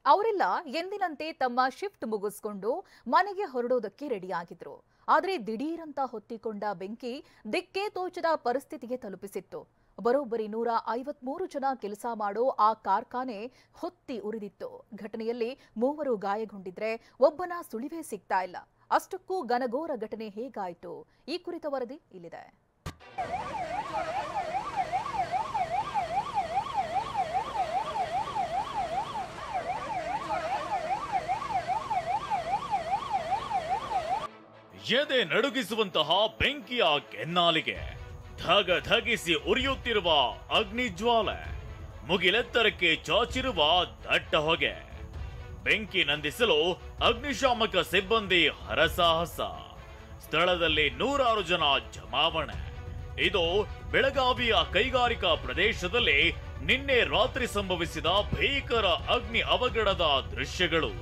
ಅವರೆಲ್ಲ ಎಂದಿನಂತೆ ತಮ್ಮ ಶಿಫ್ಟ್ ಮುಗಿಸ್ಕೊಂಡು ಮನೆಗೆ ಹೊರಡೋದಕ್ಕೆ ರೆಡಿಯಾಗಿದ್ರು. ಆದರೆ ದಿಢೀರಂತ ಹೊತ್ತಿಕೊಂಡ ಬೆಂಕಿ ದಿಕ್ಕೇ ತೋಚದ ಪರಿಸ್ಥಿತಿಗೆ ತಲುಪಿಸಿತ್ತು. ಬರೋಬ್ಬರಿ 153 ಜನ ಕೆಲಸ ಮಾಡೋ ಆ ಕಾರ್ಖಾನೆ ಹೊತ್ತಿ ಉರಿದಿತ್ತು. ಘಟನೆಯಲ್ಲಿ 3 ಗಾಯಗೊಂಡಿದ್ರೆ ಒಬ್ಬನ ಸುಳಿವೇ ಸಿಗ್ತಾ ಇಲ್ಲ. ಅಷ್ಟಕ್ಕೂ ಘನಘೋರ ಘಟನೆ ಹೇಗಾಯಿತು? ಈ ಕುರಿತ ವರದಿ ಇಲ್ಲಿದೆ. ಎದೆ ನಡುಗಿಸುವಂತಹ ಬೆಂಕಿಯ ಕೆನ್ನಾಲಿಗೆ, ಧಗ ಧಗಿಸಿ ಉರಿಯುತ್ತಿರುವ ಅಗ್ನಿಜ್ವಾಲೆ, ಮುಗಿಲೆತ್ತರಕ್ಕೆ ಚಾಚಿರುವ ದಟ್ಟ ಹೊಗೆ. ಬೆಂಕಿ ನಂದಿಸಲು ಅಗ್ನಿಶಾಮಕ ಸಿಬ್ಬಂದಿ ಹರಸಾಹಸ. ಸ್ಥಳದಲ್ಲಿ 106 ಜನ ಜಮಾವಣೆ. ಇದು ಬೆಳಗಾವಿಯ ಕೈಗಾರಿಕಾ ಪ್ರದೇಶದಲ್ಲಿ ನಿನ್ನೆ ರಾತ್ರಿ ಸಂಭವಿಸಿದ ಭೀಕರ ಅಗ್ನಿ ಅವಘಡದ ದೃಶ್ಯಗಳು.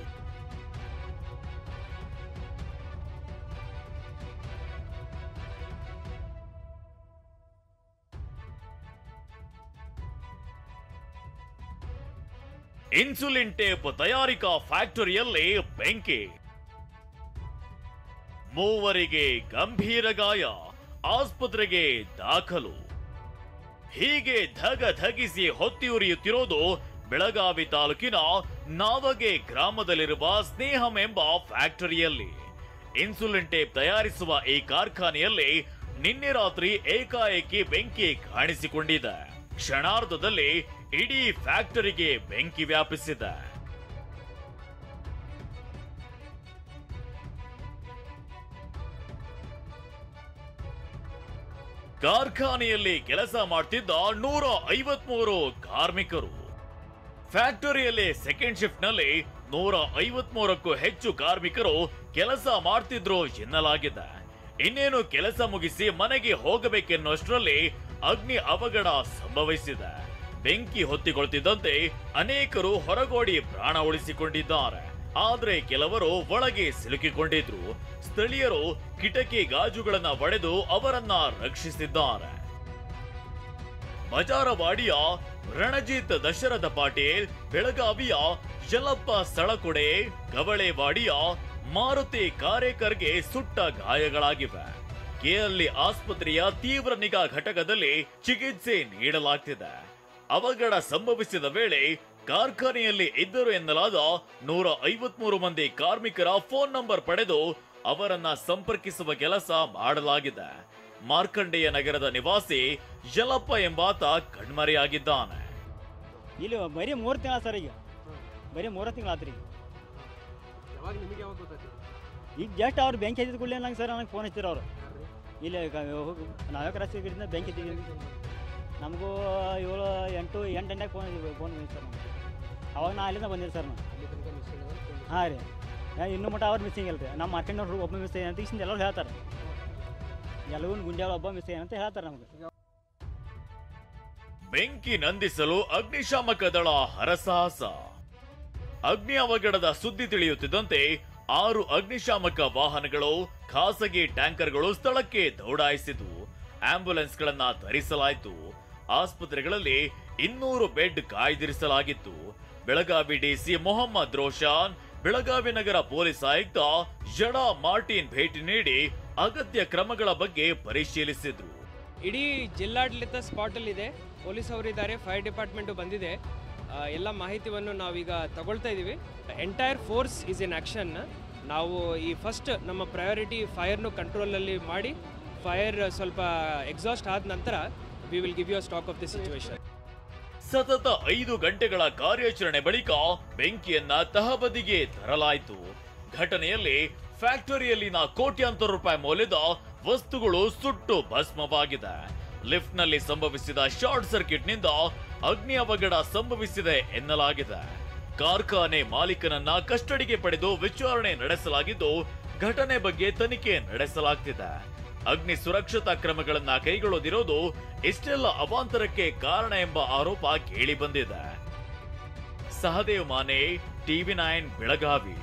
ಇನ್ಸುಲಿನ್ ಟೇಪ್ ತಯಾರಿಕಾ ಫ್ಯಾಕ್ಟರಿಯಲ್ಲಿ ಬೆಂಕಿ, 3 ಗಂಭೀರ ಗಾಯ, ಆಸ್ಪತ್ರೆಗೆ ದಾಖಲು. ಹೀಗೆ ಧಗ ಧಗಿಸಿ ಹೊತ್ತಿ ಉರಿಯುತ್ತಿರೋದು ಬೆಳಗಾವಿ ತಾಲೂಕಿನ ನಾವಗೆ ಗ್ರಾಮದಲ್ಲಿರುವ ಸ್ನೇಹಂ ಎಂಬ ಫ್ಯಾಕ್ಟರಿಯಲ್ಲಿ. ಇನ್ಸುಲಿನ್ ಟೇಪ್ ತಯಾರಿಸುವ ಈ ಕಾರ್ಖಾನೆಯಲ್ಲಿ ನಿನ್ನೆ ರಾತ್ರಿ ಏಕಾಏಕಿ ಬೆಂಕಿ ಕಾಣಿಸಿಕೊಂಡಿದೆ. ಕ್ಷಣಾರ್ಧದಲ್ಲಿ ಇಡೀ ಫ್ಯಾಕ್ಟರಿಗೆ ಬೆಂಕಿ ವ್ಯಾಪಿಸಿದೆ. ಕಾರ್ಖಾನೆಯಲ್ಲಿ ಕೆಲಸ ಮಾಡ್ತಿದ್ದ 153 ಕಾರ್ಮಿಕರು. ಫ್ಯಾಕ್ಟರಿಯಲ್ಲಿ ಸೆಕೆಂಡ್ ಶಿಫ್ಟ್ ನಲ್ಲಿ 153ಕ್ಕೂ ಹೆಚ್ಚು ಕಾರ್ಮಿಕರು ಕೆಲಸ ಮಾಡ್ತಿದ್ರು ಎನ್ನಲಾಗಿದೆ. ಇನ್ನೇನು ಕೆಲಸ ಮುಗಿಸಿ ಮನೆಗೆ ಹೋಗಬೇಕೆನ್ನುವಷ್ಟರಲ್ಲಿ ಅಗ್ನಿ ಅವಘಡ ಸಂಭವಿಸಿದೆ. ಬೆಂಕಿ ಹೊತ್ತಿಕೊಳ್ತಿದ್ದಂತೆ ಅನೇಕರು ಹೊರಗೋಡಿ ಪ್ರಾಣ ಉಳಿಸಿಕೊಂಡಿದ್ದಾರೆ. ಆದ್ರೆ ಕೆಲವರು ಒಳಗೆ ಸಿಲುಕಿಕೊಂಡಿದ್ರು. ಸ್ಥಳೀಯರು ಕಿಟಕಿ ಗಾಜುಗಳನ್ನ ಒಡೆದು ಅವರನ್ನ ರಕ್ಷಿಸಿದ್ದಾರೆ. ಬಜಾರವಾಡಿಯ ರಣಜಿತ್ ದಶರಥ ಪಾಟೀಲ್, ಬೆಳಗಾವಿಯ ಯಲ್ಲಪ್ಪ ಸಳಕೊಡೆ, ಕವಳೆವಾಡಿಯ ಮಾರುತಿ ಕಾರೇಕರ್ಗೆ ಸುಟ್ಟ ಗಾಯಗಳಾಗಿವೆ. ಕೆಎಲ್ಇ ಆಸ್ಪತ್ರೆಯ ತೀವ್ರ ನಿಗಾ ಘಟಕದಲ್ಲಿ ಚಿಕಿತ್ಸೆ ನೀಡಲಾಗ್ತಿದೆ. ಅವಘಡ ಸಂಭವಿಸಿದ ವೇಳೆ ಕಾರ್ಖಾನೆಯಲ್ಲಿ ಇದ್ದರು ಎನ್ನಲಾದ 153 ಮಂದಿ ಕಾರ್ಮಿಕರ ಫೋನ್ ನಂಬರ್ ಪಡೆದು ಅವರನ್ನ ಸಂಪರ್ಕಿಸುವ ಕೆಲಸ ಮಾಡಲಾಗಿದೆ. ಮಾರ್ಕಂಡೇಯ ನಗರದ ನಿವಾಸಿ ಯಲ್ಲಪ್ಪ ಎಂಬಾತ ಕಣ್ಮರೆಯಾಗಿದ್ದಾನೆ. ಇಲ್ಲಿ ಬರೀ 3 ತಿಂಗಳ ಸರ್, ಈಗ ಬರೀ 3 ತಿಂಗಳಾತ್ರಿ. ಈಗ ಜಸ್ಟ್ ಅವ್ರು ಬೆಂಕಿ ಹಚ್ಚಿದ ಕೂಡಲೇ ನಂಗೆ ಸರ್ ನನಗೆ ಫೋನ್ ಹಚ್ಚಿರ ಅವರು. ಇಲ್ಲಿ ನಾವೇ ರಸ್ತೆಗಿಂದ ಬೆಂಕಿ ಹಚ್ಚಿದ್ದೀವಿ. ನಮಗೂ 7 ಗಂಟೆಗೆ ಫೋನ್ ಬಂದಿದೆ ಸರ್. ನಮ್ಗೆ ಅವಾಗ ನಾ ಅಲ್ಲಿಂದ ಬಂದಿರಿ ಸರ್ ನಾವು. ಹಾಂ ರೀ, ಇನ್ನೂ ಮಟ್ಟ ಅವ್ರು ಮಿಸ್ಸಿಂಗ್ ಅಲ್ರಿ. ನಮ್ಮ ಮಾರ್ಕೆಟ್ನವ್ರು ಒಬ್ಬ ಮಿಸ್ ಅಂತ ಈಗಿಂದ ಎಲ್ಲರೂ ಹೇಳ್ತಾರೆ. ಎಲ್ಲವೂ ಗುಂಡ್ಯಾಳ ಒಬ್ಬ ಮಿಸ್ ಅಂತ ಹೇಳ್ತಾರೆ ನಮ್ಗೆ. ಬೆಂಕಿ ನಂದಿಸಲು ಅಗ್ನಿಶಾಮಕ ದಳ ಹರಸಾಹಸ. ಅಗ್ನಿ ಅವಘಡದ ಸುದ್ದಿ ತಿಳಿಯುತ್ತಿದ್ದಂತೆ 6 ಅಗ್ನಿಶಾಮಕ ವಾಹನಗಳು, ಖಾಸಗಿ ಟ್ಯಾಂಕರ್ಗಳು ಸ್ಥಳಕ್ಕೆ ದೌಡಾಯಿಸಿದ್ವು. ಆಂಬ್ಯುಲೆನ್ಸ್ಗಳನ್ನ ತರಿಸಲಾಯಿತು. ಆಸ್ಪತ್ರೆಗಳಲ್ಲಿ 200 ಬೆಡ್ ಕಾಯ್ದಿರಿಸಲಾಗಿತ್ತು. ಬೆಳಗಾವಿ ಡಿಸಿ ಮೊಹಮ್ಮದ್ ರೋಷಾನ್, ಬೆಳಗಾವಿ ನಗರ ಪೊಲೀಸ್ ಆಯುಕ್ತ ಜಡಾ ಮಾರ್ಟಿನ್ ಭೇಟಿ ನೀಡಿ ಅಗತ್ಯ ಕ್ರಮಗಳ ಬಗ್ಗೆ ಪರಿಶೀಲಿಸಿದ್ರು. ಇಡೀ ಜಿಲ್ಲಾಡಳಿತ ಸ್ಪಾಟ್ ಅಲ್ಲಿ ಇದೆ, ಪೊಲೀಸ್ ಅವರಿದ್ದಾರೆ, ಫೈರ್ ಡಿಪಾರ್ಟ್ಮೆಂಟ್ ಬಂದಿದೆ. ಎಲ್ಲ ಮಾಹಿತಿಯನ್ನು ನಾವೀಗ ತಗೊಳ್ತಾ ಇದ್ದೀವಿ. Entire force is in action. ನಾವು ಈ ಫಸ್ಟ್ ನಮ್ಮ ಪ್ರಯಾರಿಟಿ ಫೈರ್ನು ಕಂಟ್ರೋಲಲ್ಲಿ ಮಾಡಿ, ಫೈರ್ ಸ್ವಲ್ಪ ಎಕ್ಸಾಸ್ಟ್ ಆದ ನಂತರ we will give you a stock of the situation. ಸತತ 5 ಗಂಟೆಗಳ ಕಾರ್ಯಾಚರಣೆ ಬಳಿಕ ಬೆಂಕಿಯನ್ನ ತಹಬದಿಗೆ ತರಲಾಯಿತು. ಘಟನೆಯಲ್ಲಿ ಫ್ಯಾಕ್ಟರಿಯಲ್ಲಿನ ಕೋಟ್ಯಾಂತರ ರೂಪಾಯಿ ಮೌಲ್ಯದ ವಸ್ತುಗಳು ಸುಟ್ಟು ಭಸ್ಮವಾಗಿದೆ. ಲಿಫ್ಟ್ನಲ್ಲಿ ಸಂಭವಿಸಿದ ಶಾರ್ಟ್ ಸರ್ಕ್ಯೂಟ್ನಿಂದ ಅಗ್ನಿ ಅವಘಡ ಸಂಭವಿಸಿದೆ ಎನ್ನಲಾಗಿದೆ. ಕಾರ್ಖಾನೆ ಮಾಲೀಕನನ್ನ ಕಸ್ಟಡಿಗೆ ಪಡೆದು ವಿಚಾರಣೆ ನಡೆಸಲಾಗಿದ್ದು, ಘಟನೆ ಬಗ್ಗೆ ತನಿಖೆ ನಡೆಸಲಾಗ್ತಿದೆ. ಅಗ್ನಿ ಸುರಕ್ಷತಾ ಕ್ರಮಗಳನ್ನ ಕೈಗೊಳ್ಳದಿರೋದು ಇಷ್ಟೆಲ್ಲ ಅವಾಂತರಕ್ಕೆ ಕಾರಣ ಎಂಬ ಆರೋಪ ಕೇಳಿ ಬಂದಿದೆ. ಸಹದೇವ್ ಮಾನೆ, ಟಿವಿ9 ಬೆಳಗಾವಿ.